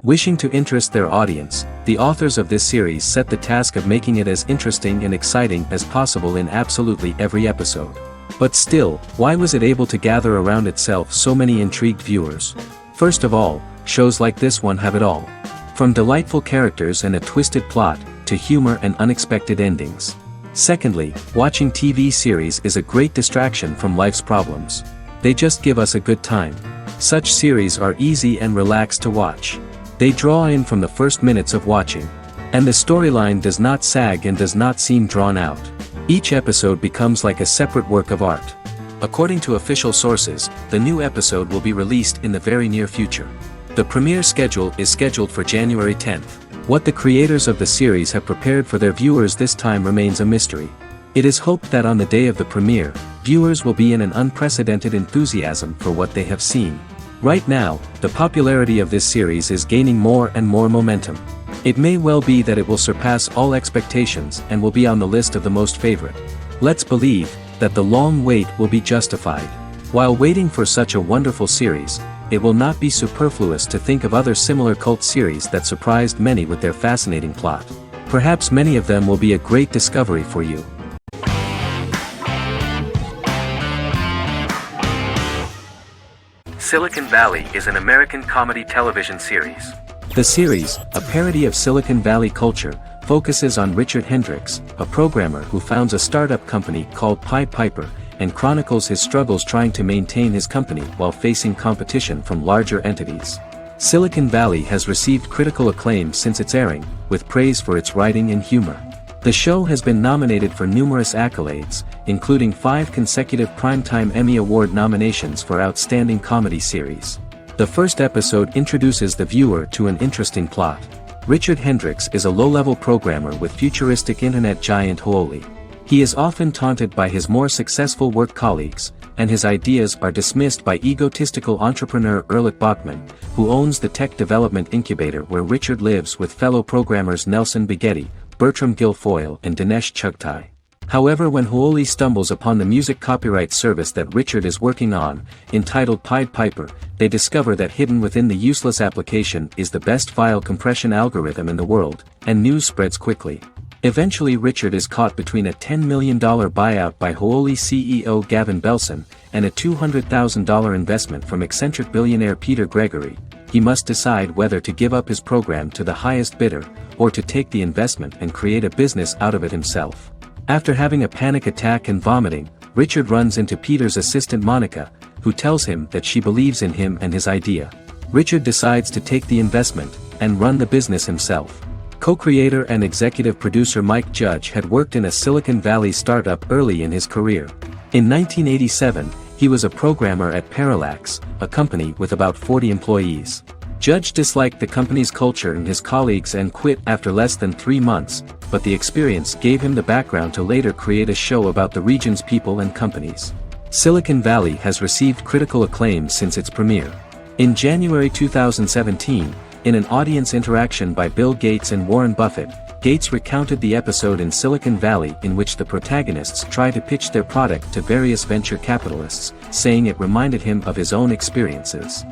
Wishing to interest their audience, the authors of this series set the task of making it as interesting and exciting as possible in absolutely every episode. But still, why was it able to gather around itself so many intrigued viewers? First of all, shows like this one have it all. From delightful characters and a twisted plot, to humor and unexpected endings. Secondly, watching TV series is a great distraction from life's problems. They just give us a good time. Such series are easy and relaxed to watch. They draw in from the first minutes of watching. And the storyline does not sag and does not seem drawn out. Each episode becomes like a separate work of art. According to official sources, the new episode will be released in the very near future. The premiere schedule is scheduled for January 10th. What the creators of the series have prepared for their viewers this time remains a mystery. It is hoped that on the day of the premiere, viewers will be in an unprecedented enthusiasm for what they have seen. Right now, the popularity of this series is gaining more and more momentum. It may well be that it will surpass all expectations and will be on the list of the most favorite. Let's believe that the long wait will be justified. While waiting for such a wonderful series, it will not be superfluous to think of other similar cult series that surprised many with their fascinating plot. Perhaps many of them will be a great discovery for you. Silicon Valley is an American comedy television series. The series, a parody of Silicon Valley culture, focuses on Richard Hendricks, a programmer who founds a startup company called Pied Piper, and chronicles his struggles trying to maintain his company while facing competition from larger entities. Silicon Valley has received critical acclaim since its airing, with praise for its writing and humor. The show has been nominated for numerous accolades, including 5 consecutive Primetime Emmy Award nominations for Outstanding Comedy Series. The first episode introduces the viewer to an interesting plot. Richard Hendricks is a low-level programmer with futuristic internet giant Huawei. He is often taunted by his more successful work colleagues, and his ideas are dismissed by egotistical entrepreneur Erlich Bachman, who owns the tech development incubator where Richard lives with fellow programmers Nelson Bighetti, Bertram Guilfoyle and Dinesh Chugtai. However, when Huawei stumbles upon the music copyright service that Richard is working on, entitled Pied Piper, they discover that hidden within the useless application is the best file compression algorithm in the world, and news spreads quickly. Eventually Richard is caught between a $10 million buyout by Huawei CEO Gavin Belson, and a $200,000 investment from eccentric billionaire Peter Gregory. He must decide whether to give up his program to the highest bidder, or to take the investment and create a business out of it himself. After having a panic attack and vomiting, Richard runs into Peter's assistant Monica, who tells him that she believes in him and his idea. Richard decides to take the investment, and run the business himself. Co-creator and executive producer Mike Judge had worked in a Silicon Valley startup early in his career. In 1987, he was a programmer at Parallax, a company with about 40 employees. Judge disliked the company's culture and his colleagues and quit after less than 3 months, but the experience gave him the background to later create a show about the region's people and companies. Silicon Valley has received critical acclaim since its premiere. In January 2017, in an audience interaction by Bill Gates and Warren Buffett, Gates recounted the episode in Silicon Valley in which the protagonists try to pitch their product to various venture capitalists, saying it reminded him of his own experiences.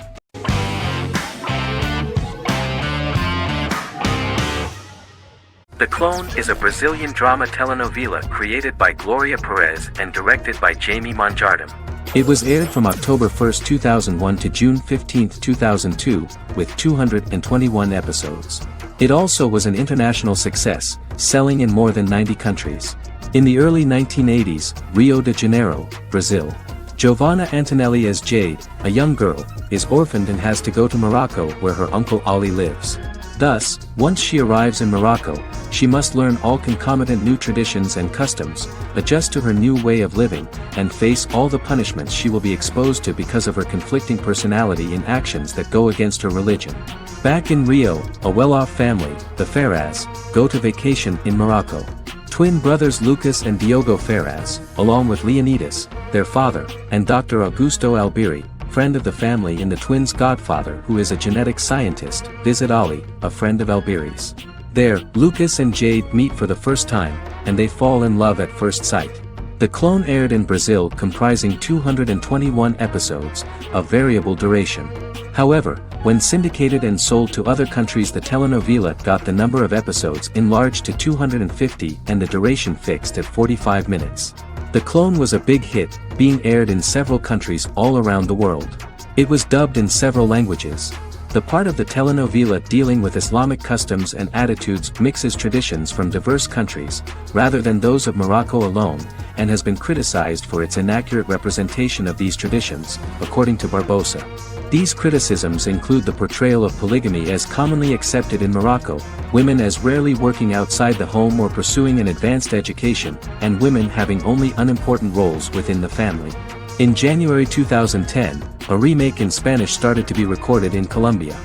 The Clone is a Brazilian drama telenovela created by Gloria Perez and directed by Jamie Monjardim. It was aired from October 1, 2001 to June 15, 2002, with 221 episodes. It also was an international success, selling in more than 90 countries. In the early 1980s, Rio de Janeiro, Brazil. Giovanna Antonelli as Jade, a young girl, is orphaned and has to go to Morocco where her uncle Ali lives. Thus, once she arrives in Morocco, she must learn all concomitant new traditions and customs, adjust to her new way of living, and face all the punishments she will be exposed to because of her conflicting personality and actions that go against her religion. Back in Rio, a well-off family, the Ferraz, go to vacation in Morocco. Twin brothers Lucas and Diogo Ferraz, along with Leonidas, their father, and Dr. Augusto Albiri, friend of the family and the twins' godfather who is a genetic scientist, visit Ali, a friend of Albiri's. There, Lucas and Jade meet for the first time, and they fall in love at first sight. The Clone aired in Brazil comprising 221 episodes, of variable duration. However, When syndicated and sold to other countries, the telenovela got the number of episodes enlarged to 250 and the duration fixed at 45 minutes. The clone was a big hit, being aired in several countries all around the world. It was dubbed in several languages. The part of the telenovela dealing with Islamic customs and attitudes mixes traditions from diverse countries, rather than those of Morocco alone, and has been criticized for its inaccurate representation of these traditions, according to Barbosa. These criticisms include the portrayal of polygamy as commonly accepted in Morocco, women as rarely working outside the home or pursuing an advanced education, and women having only unimportant roles within the family. In January 2010, a remake in Spanish started to be recorded in Colombia.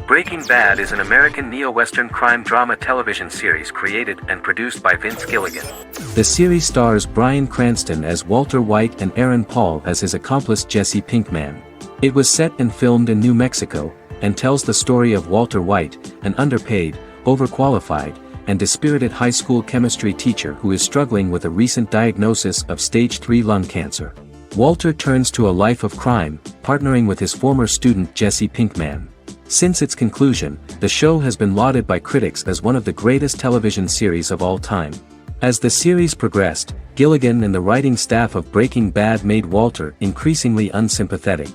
Breaking Bad is an American neo-Western crime drama television series created and produced by Vince Gilligan. The series stars Bryan Cranston as Walter White and Aaron Paul as his accomplice Jesse Pinkman. It was set and filmed in New Mexico, and tells the story of Walter White, an underpaid, overqualified, and dispirited high school chemistry teacher who is struggling with a recent diagnosis of stage 3 lung cancer. Walter turns to a life of crime, partnering with his former student Jesse Pinkman. Since its conclusion, the show has been lauded by critics as one of the greatest television series of all time. As the series progressed, Gilligan and the writing staff of Breaking Bad made Walter increasingly unsympathetic.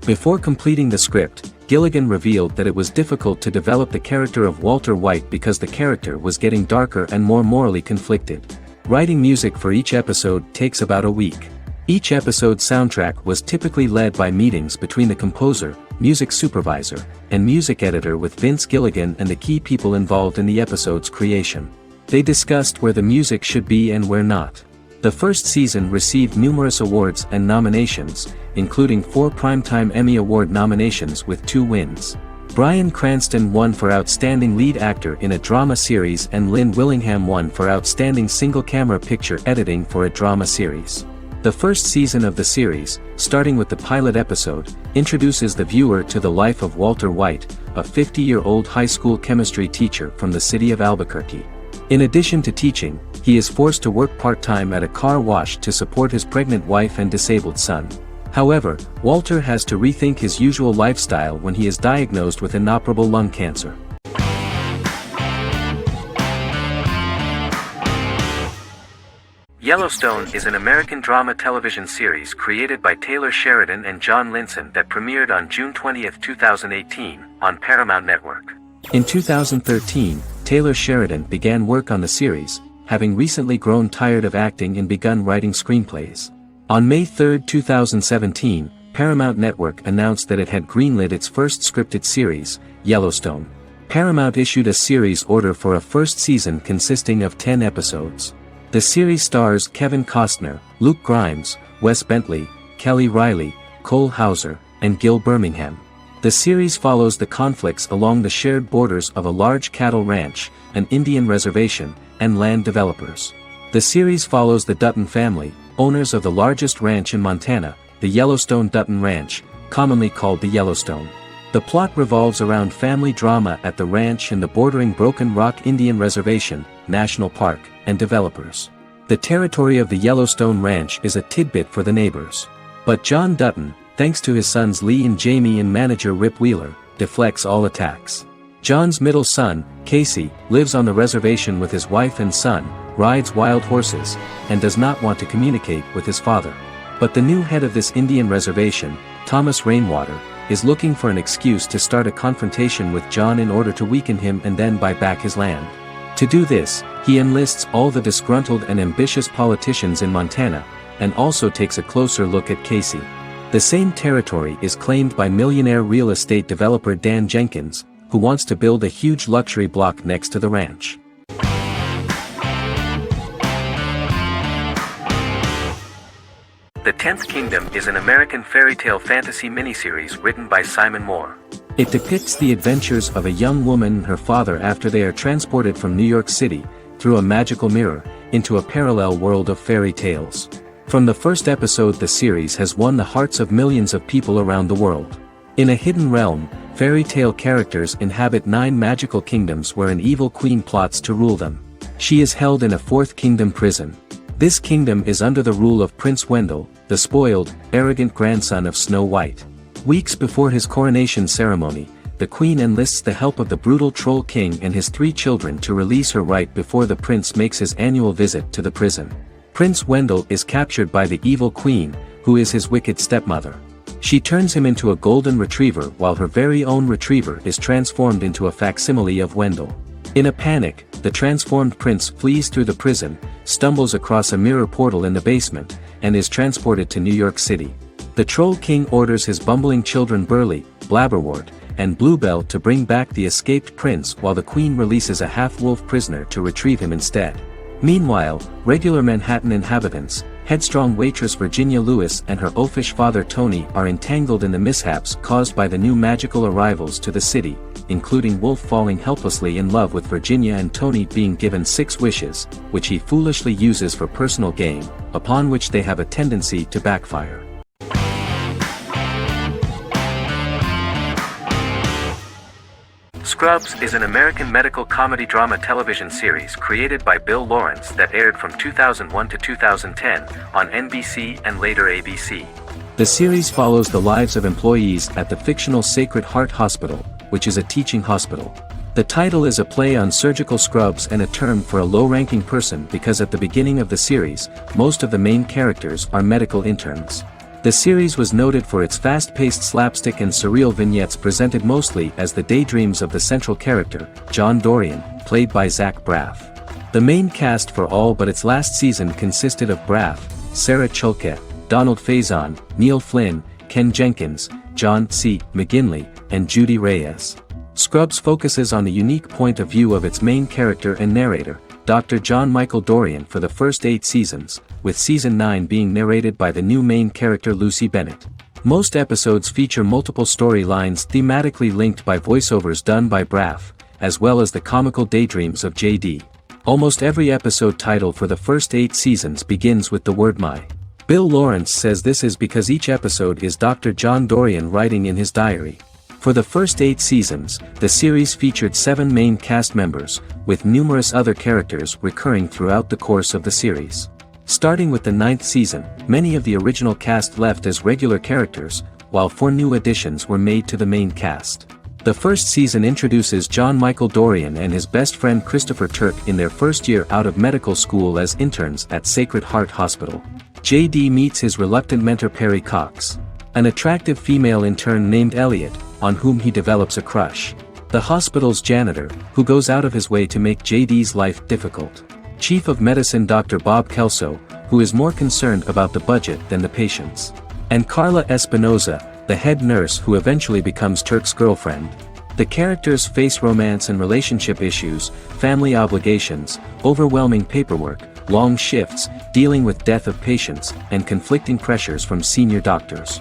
Before completing the script, Gilligan revealed that it was difficult to develop the character of Walter White because the character was getting darker and more morally conflicted. Writing music for each episode takes about a week. Each episode's soundtrack was typically led by meetings between the composer, music supervisor, and music editor with Vince Gilligan and the key people involved in the episode's creation. They discussed where the music should be and where not. The first season received numerous awards and nominations, including 4 Primetime Emmy Award nominations with 2 wins. Bryan Cranston won for Outstanding Lead Actor in a Drama Series and Lynn Willingham won for Outstanding Single-Camera Picture Editing for a Drama Series. The first season of the series, starting with the pilot episode, introduces the viewer to the life of Walter White, a 50-year-old high school chemistry teacher from the city of Albuquerque. In addition to teaching, he is forced to work part-time at a car wash to support his pregnant wife and disabled son. However, Walter has to rethink his usual lifestyle when he is diagnosed with inoperable lung cancer. Yellowstone is an American drama television series created by Taylor Sheridan and John Linson that premiered on June 20, 2018, on Paramount Network. In 2013, Taylor Sheridan began work on the series, having recently grown tired of acting and begun writing screenplays. On May 3, 2017, Paramount Network announced that it had greenlit its first scripted series, Yellowstone. Paramount issued a series order for a first season consisting of 10 episodes. The series stars Kevin Costner, Luke Grimes, Wes Bentley, Kelly Riley, Cole Hauser, and Gil Birmingham. The series follows the conflicts along the shared borders of a large cattle ranch, an Indian reservation, and land developers. The series follows the Dutton family, owners of the largest ranch in Montana, the Yellowstone Dutton Ranch, commonly called the Yellowstone. The plot revolves around family drama at the ranch and the bordering Broken Rock Indian Reservation, National Park, and developers. The territory of the Yellowstone Ranch is a tidbit for the neighbors. But John Dutton, thanks to his sons Lee and Jamie and manager Rip Wheeler, deflects all attacks. John's middle son, Casey, lives on the reservation with his wife and son, rides wild horses, and does not want to communicate with his father. But the new head of this Indian reservation, Thomas Rainwater, is looking for an excuse to start a confrontation with John in order to weaken him and then buy back his land. To do this, he enlists all the disgruntled and ambitious politicians in Montana, and also takes a closer look at Casey. The same territory is claimed by millionaire real estate developer Dan Jenkins, who wants to build a huge luxury block next to the ranch. The Tenth Kingdom is an American fairy tale fantasy miniseries written by Simon Moore. It depicts the adventures of a young woman and her father after they are transported from New York City, through a magical mirror, into a parallel world of fairy tales. From the first episode, the series has won the hearts of millions of people around the world. In a hidden realm, fairy tale characters inhabit 9 magical kingdoms where an evil queen plots to rule them. She is held in a 4th kingdom prison. This kingdom is under the rule of Prince Wendell, the spoiled, arrogant grandson of Snow White. Weeks before his coronation ceremony, the queen enlists the help of the brutal Troll King and his 3 children to release her right before the prince makes his annual visit to the prison. Prince Wendell is captured by the evil queen, who is his wicked stepmother. She turns him into a golden retriever while her very own retriever is transformed into a facsimile of Wendell. In a panic, the transformed prince flees through the prison, stumbles across a mirror portal in the basement, and is transported to New York City. The Troll King orders his bumbling children Burley, Blabberwort, and Bluebell to bring back the escaped prince while the queen releases a half-wolf prisoner to retrieve him instead. Meanwhile, regular Manhattan inhabitants, headstrong waitress Virginia Lewis and her oafish father Tony are entangled in the mishaps caused by the new magical arrivals to the city, including Wolf falling helplessly in love with Virginia and Tony being given 6 wishes, which he foolishly uses for personal gain, upon which they have a tendency to backfire. Scrubs is an American medical comedy drama television series created by Bill Lawrence that aired from 2001 to 2010 on NBC and later ABC. The series follows the lives of employees at the fictional Sacred Heart Hospital, which is a teaching hospital. The title is a play on surgical scrubs and a term for a low-ranking person because at the beginning of the series, most of the main characters are medical interns. The series was noted for its fast-paced slapstick and surreal vignettes presented mostly as the daydreams of the central character, John Dorian, played by Zach Braff. The main cast for all but its last season consisted of Braff, Sarah Chalke, Donald Faison, Neil Flynn, Ken Jenkins, John C. McGinley, and Judy Reyes. Scrubs focuses on the unique point of view of its main character and narrator, Dr. John Michael Dorian for the first 8 seasons, with season 9 being narrated by the new main character Lucy Bennett. Most episodes feature multiple storylines thematically linked by voiceovers done by Braff, as well as the comical daydreams of JD. Almost every episode title for the first 8 seasons begins with the word my. Bill Lawrence says this is because each episode is Dr. John Dorian writing in his diary. For the first 8 seasons, the series featured 7 main cast members, with numerous other characters recurring throughout the course of the series. Starting with the 9th season, many of the original cast left as regular characters, while 4 new additions were made to the main cast. The first season introduces John Michael Dorian and his best friend Christopher Turk in their first year out of medical school as interns at Sacred Heart Hospital. JD meets his reluctant mentor Perry Cox, an attractive female intern named Elliot, on whom he develops a crush. The hospital's janitor, who goes out of his way to make JD's life difficult. Chief of Medicine Dr. Bob Kelso, who is more concerned about the budget than the patients. And Carla Espinoza, the head nurse who eventually becomes Turk's girlfriend. The characters face romance and relationship issues, family obligations, overwhelming paperwork, long shifts, dealing with death of patients, and conflicting pressures from senior doctors.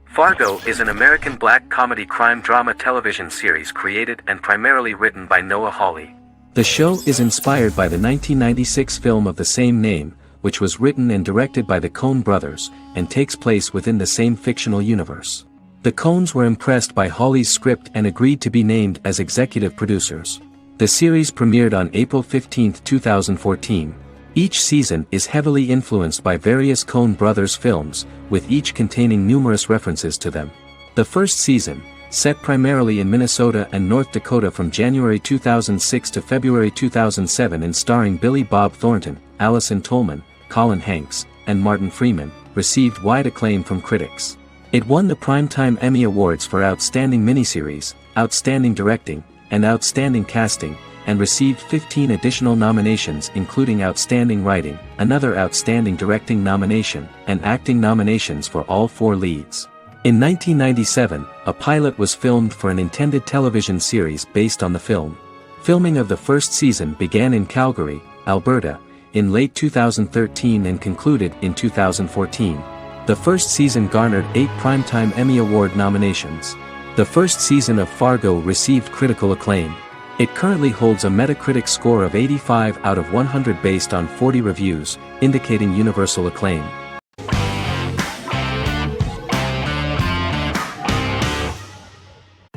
Fargo is an American black comedy crime drama television series created and primarily written by Noah Hawley. The show is inspired by the 1996 film of the same name, which was written and directed by the Coen brothers, and takes place within the same fictional universe. The Coens were impressed by Hawley's script and agreed to be named as executive producers. The series premiered on April 15, 2014. Each season is heavily influenced by various Coen brothers films, with each containing numerous references to them. The first season, set primarily in Minnesota and North Dakota from January 2006 to February 2007 and starring Billy Bob Thornton, Allison Tolman, Colin Hanks, and Martin Freeman, received wide acclaim from critics. It won the Primetime Emmy Awards for Outstanding Miniseries, Outstanding Directing, and Outstanding Casting, and received 15 additional nominations including Outstanding Writing, another Outstanding Directing nomination, and acting nominations for all 4 leads. In 1997, a pilot was filmed for an intended television series based on the film. Filming of the first season began in Calgary, Alberta, in late 2013 and concluded in 2014. The first season garnered 8 Primetime Emmy Award nominations. The first season of Fargo received critical acclaim. It currently holds a Metacritic score of 85 out of 100 based on 40 reviews, indicating universal acclaim.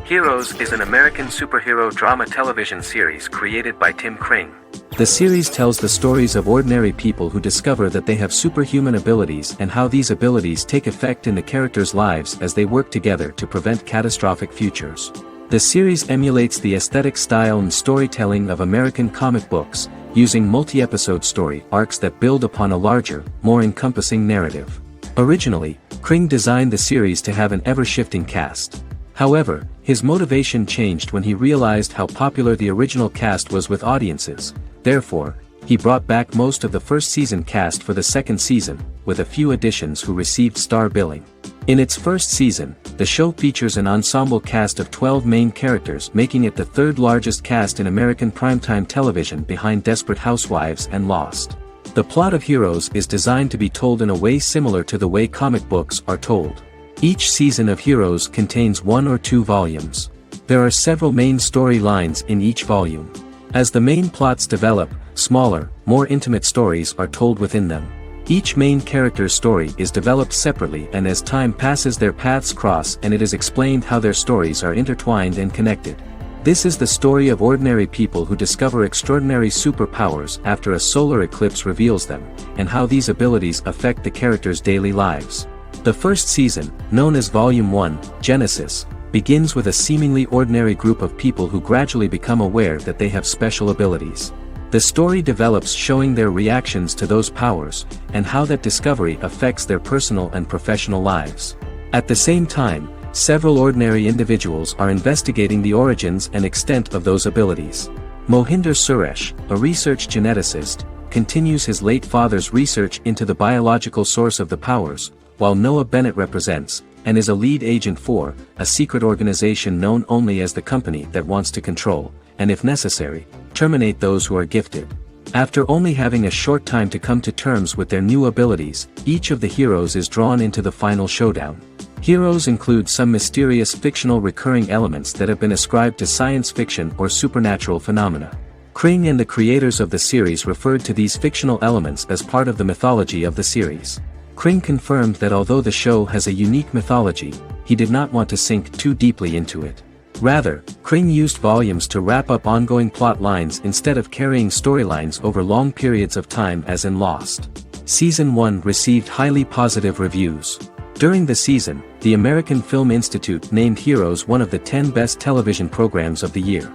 Heroes is an American superhero drama television series created by Tim Kring. The series tells the stories of ordinary people who discover that they have superhuman abilities and how these abilities take effect in the characters' lives as they work together to prevent catastrophic futures. The series emulates the aesthetic style and storytelling of American comic books, using multi-episode story arcs that build upon a larger, more encompassing narrative. Originally, Kring designed the series to have an ever-shifting cast. However, his motivation changed when he realized how popular the original cast was with audiences. Therefore, he brought back most of the first season cast for the second season, with a few additions who received star billing. In its first season, the show features an ensemble cast of 12 main characters, making it the third largest cast in American primetime television behind Desperate Housewives and Lost. The plot of Heroes is designed to be told in a way similar to the way comic books are told. Each season of Heroes contains 1 or 2 volumes. There are several main storylines in each volume. As the main plots develop, smaller, more intimate stories are told within them. Each main character's story is developed separately, and as time passes their paths cross and it is explained how their stories are intertwined and connected. This is the story of ordinary people who discover extraordinary superpowers after a solar eclipse reveals them, and how these abilities affect the characters' daily lives. The first season, known as Volume 1, Genesis, begins with a seemingly ordinary group of people who gradually become aware that they have special abilities. The story develops showing their reactions to those powers, and how that discovery affects their personal and professional lives. At the same time, several ordinary individuals are investigating the origins and extent of those abilities. Mohinder Suresh, a research geneticist, continues his late father's research into the biological source of the powers, while Noah Bennett represents, and is a lead agent for, a secret organization known only as the company that wants to control, and if necessary, terminate those who are gifted. After only having a short time to come to terms with their new abilities, each of the heroes is drawn into the final showdown. Heroes include some mysterious fictional recurring elements that have been ascribed to science fiction or supernatural phenomena. Kring and the creators of the series referred to these fictional elements as part of the mythology of the series. Kring confirmed that although the show has a unique mythology, he did not want to sink too deeply into it. Rather, Kring used volumes to wrap up ongoing plot lines instead of carrying storylines over long periods of time as in Lost. Season 1 received highly positive reviews. During the season, the American Film Institute named Heroes one of the 10 best television programs of the year.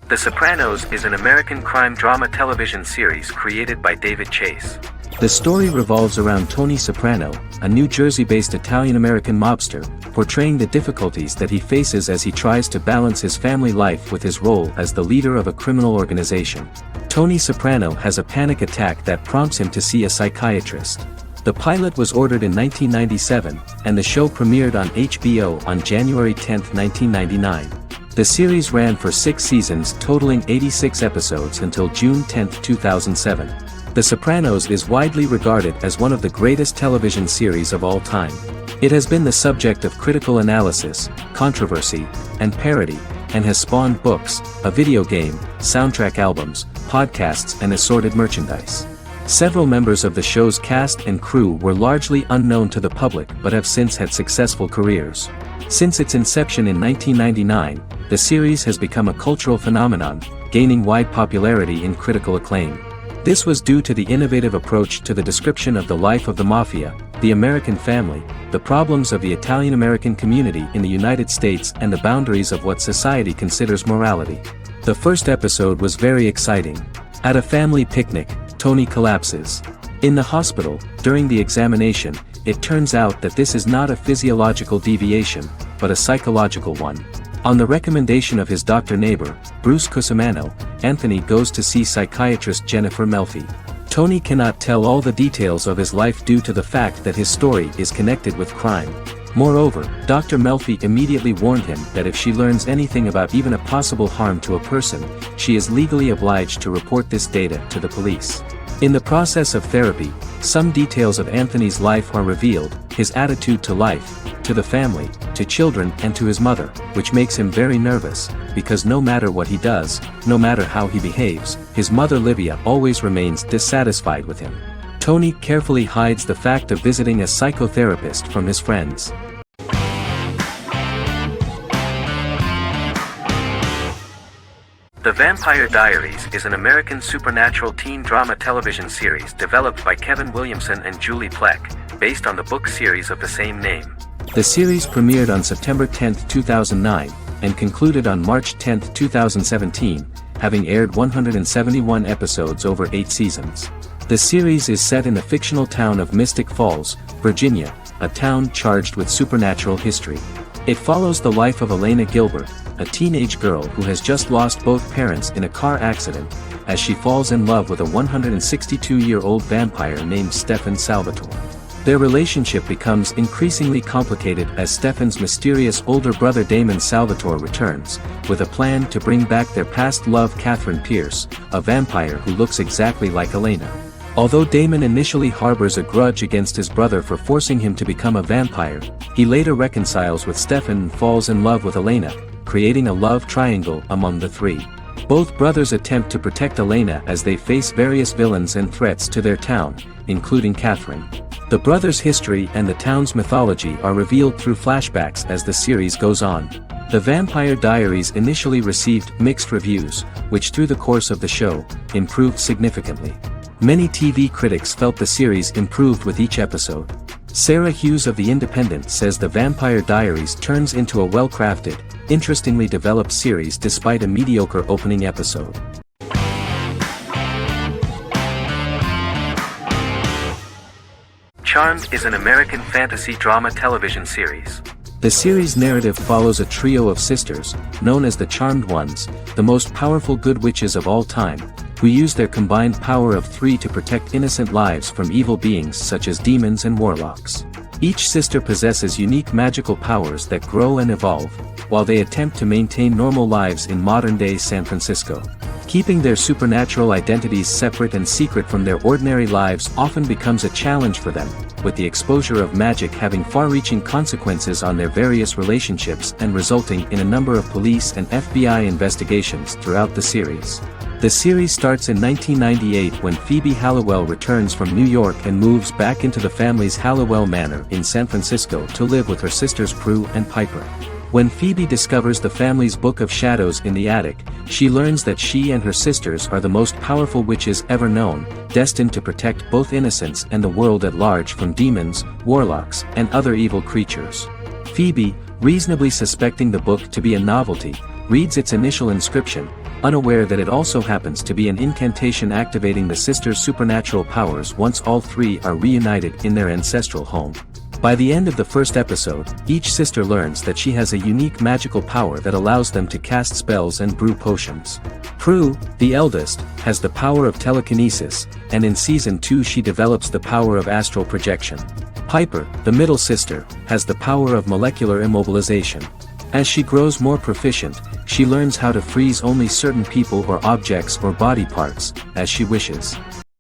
The Sopranos is an American crime drama television series created by David Chase. The story revolves around Tony Soprano, a New Jersey-based Italian-American mobster, portraying the difficulties that he faces as he tries to balance his family life with his role as the leader of a criminal organization. Tony Soprano has a panic attack that prompts him to see a psychiatrist. The pilot was ordered in 1997, and the show premiered on HBO on January 10, 1999. The series ran for 6 seasons totaling 86 episodes until June 10, 2007. The Sopranos is widely regarded as one of the greatest television series of all time. It has been the subject of critical analysis, controversy, and parody, and has spawned books, a video game, soundtrack albums, podcasts and assorted merchandise. Several members of the show's cast and crew were largely unknown to the public but have since had successful careers. Since its inception in 1999, the series has become a cultural phenomenon, gaining wide popularity and critical acclaim. This was due to the innovative approach to the description of the life of the mafia, the American family, the problems of the Italian-American community in the United States and the boundaries of what society considers morality. The first episode was very exciting. At a family picnic, Tony collapses. In the hospital, during the examination, it turns out that this is not a physiological deviation, but a psychological one. On the recommendation of his doctor neighbor, Bruce Cusimano, Anthony goes to see psychiatrist Jennifer Melfi. Tony cannot tell all the details of his life due to the fact that his story is connected with crime. Moreover, Dr. Melfi immediately warned him that if she learns anything about even a possible harm to a person, she is legally obliged to report this data to the police. In the process of therapy, some details of Anthony's life are revealed, his attitude to life, to the family, to children and to his mother, which makes him very nervous, because no matter what he does, no matter how he behaves, his mother Livia always remains dissatisfied with him. Tony carefully hides the fact of visiting a psychotherapist from his friends. The Vampire Diaries is an American supernatural teen drama television series developed by Kevin Williamson and Julie Plec, based on the book series of the same name. The series premiered on September 10, 2009, and concluded on March 10, 2017, having aired 171 episodes over 8 seasons. The series is set in the fictional town of Mystic Falls, Virginia, a town charged with supernatural history. It follows the life of Elena Gilbert, a teenage girl who has just lost both parents in a car accident, as she falls in love with a 162-year-old vampire named Stefan Salvatore. Their relationship becomes increasingly complicated as Stefan's mysterious older brother Damon Salvatore returns, with a plan to bring back their past love Catherine Pierce, a vampire who looks exactly like Elena. Although Damon initially harbors a grudge against his brother for forcing him to become a vampire, he later reconciles with Stefan and falls in love with Elena, creating a love triangle among the three. Both brothers attempt to protect Elena as they face various villains and threats to their town, including Catherine. The brothers' history and the town's mythology are revealed through flashbacks as the series goes on. The Vampire Diaries initially received mixed reviews, which through the course of the show, improved significantly. Many TV critics felt the series improved with each episode. Sarah Hughes of The Independent says The Vampire Diaries turns into a well-crafted, interestingly developed series despite a mediocre opening episode. Charmed is an American fantasy drama television series. The series' narrative follows a trio of sisters, known as the Charmed Ones, the most powerful good witches of all time, who use their combined power of 3 to protect innocent lives from evil beings such as demons and warlocks. Each sister possesses unique magical powers that grow and evolve, while they attempt to maintain normal lives in modern-day San Francisco. Keeping their supernatural identities separate and secret from their ordinary lives often becomes a challenge for them, with the exposure of magic having far-reaching consequences on their various relationships and resulting in a number of police and FBI investigations throughout the series. The series starts in 1998 when Phoebe Halliwell returns from New York and moves back into the family's Halliwell Manor in San Francisco to live with her sisters Prue and Piper. When Phoebe discovers the family's Book of Shadows in the attic, she learns that she and her sisters are the most powerful witches ever known, destined to protect both innocents and the world at large from demons, warlocks, and other evil creatures. Phoebe, reasonably suspecting the book to be a novelty, reads its initial inscription, unaware that it also happens to be an incantation activating the sisters' supernatural powers once all three are reunited in their ancestral home. By the end of the first episode, each sister learns that she has a unique magical power that allows them to cast spells and brew potions. Prue, the eldest, has the power of telekinesis, and in Season 2 she develops the power of astral projection. Piper, the middle sister, has the power of molecular immobilization. As she grows more proficient, she learns how to freeze only certain people or objects or body parts, as she wishes.